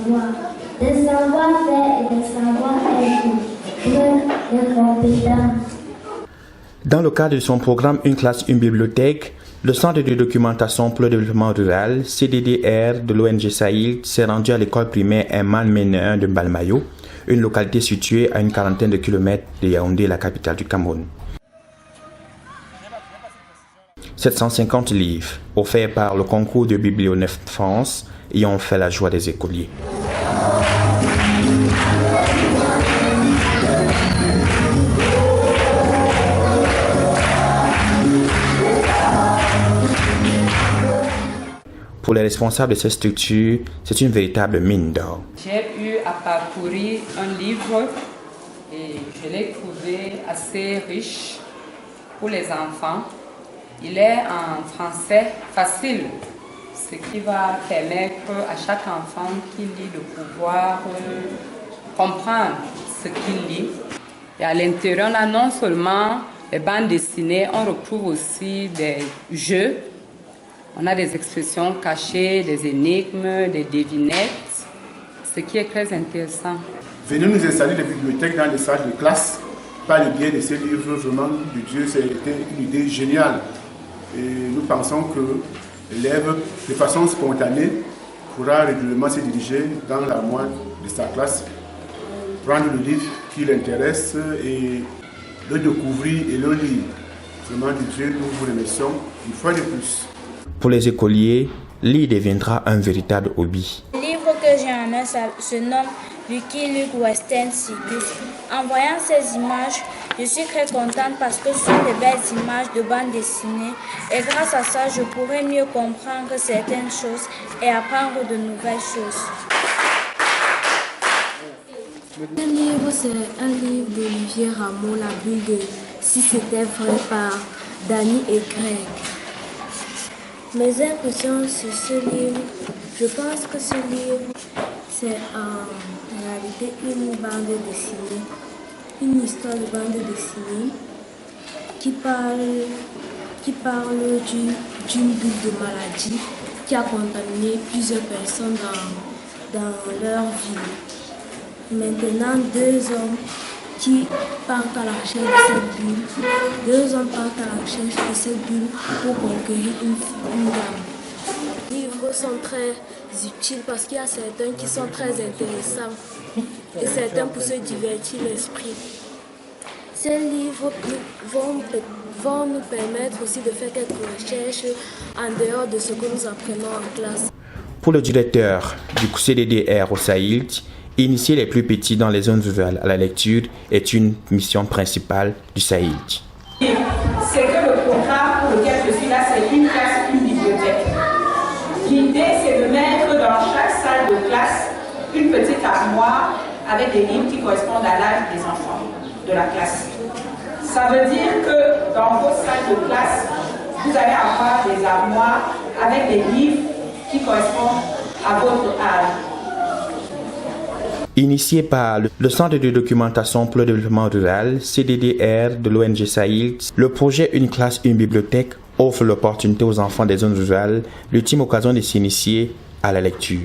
savoir, des savoir-faire et des savoir-être pour être compétents. Dans le cadre de son programme Une classe, une bibliothèque, le Centre de documentation pour le développement rural, CDDR de l'ONG Sahil, s'est rendu à l'école primaire Emman Ménéen de Mbalmayo, une localité située à une quarantaine de kilomètres de Yaoundé, la capitale du Cameroun. 750 livres, offerts par le concours de Biblioneuf France, y ont fait la joie des écoliers. Pour les responsables de cette structure, c'est une véritable mine d'or. J'ai eu à parcourir un livre et je l'ai trouvé assez riche pour les enfants. Il est en français facile, ce qui va permettre à chaque enfant qui lit de pouvoir comprendre ce qu'il lit. Et à l'intérieur, là, non seulement les bandes dessinées, on retrouve aussi des jeux. On a des expressions cachées, des énigmes, des devinettes, ce qui est très intéressant. Venir nous installer des bibliothèques dans les salles de classe, par le biais de ces livres, vraiment, de Dieu, c'était une idée géniale. Et nous pensons que l'élève, de façon spontanée, pourra régulièrement se diriger dans l'armoire de sa classe, prendre le livre qui l'intéresse et le découvrir et le lire. Vraiment, de Dieu, nous vous remercions une fois de plus. Pour les écoliers, lire deviendra un véritable hobby. Le livre que j'ai en main se nomme Lucky Luke Western Circus. En voyant ces images, je suis très contente parce que ce sont de belles images de bande dessinée et grâce à ça, je pourrai mieux comprendre certaines choses et apprendre de nouvelles choses. Ce livre, c'est un livre d'Olivier Rameau, La bulle de Si c'était vrai par Danny et Greg. Mes impressions sur ce livre, je pense que ce livre, c'est en réalité une bande dessinée, une histoire de bande dessinée qui parle d'une bulle de maladie qui a contaminé plusieurs personnes dans leur vie. Maintenant, deux hommes qui partent à la recherche de cette bulle. Deux hommes partent à la recherche de cette bulle pour conquérir une dame. Les livres sont très utiles parce qu'il y a certains qui sont très intéressants et certains pour se divertir l'esprit. Ces livres vont nous permettre aussi de faire quelques recherches en dehors de ce que nous apprenons en classe. Pour le directeur du CDDR au Sahil, initier les plus petits dans les zones rurales à la lecture est une mission principale du Sahil. C'est que le programme pour lequel je suis là, c'est une classe, une bibliothèque. L'idée, c'est de mettre dans chaque salle de classe une petite armoire avec des livres qui correspondent à l'âge des enfants de la classe. Ça veut dire que dans vos salles de classe, vous allez avoir des armoires avec des livres qui correspondent à votre âge. Initié par le Centre de documentation pour le développement rural, CDDR de l'ONG Sahil, le projet Une classe, une bibliothèque offre l'opportunité aux enfants des zones rurales l'ultime occasion de s'initier à la lecture.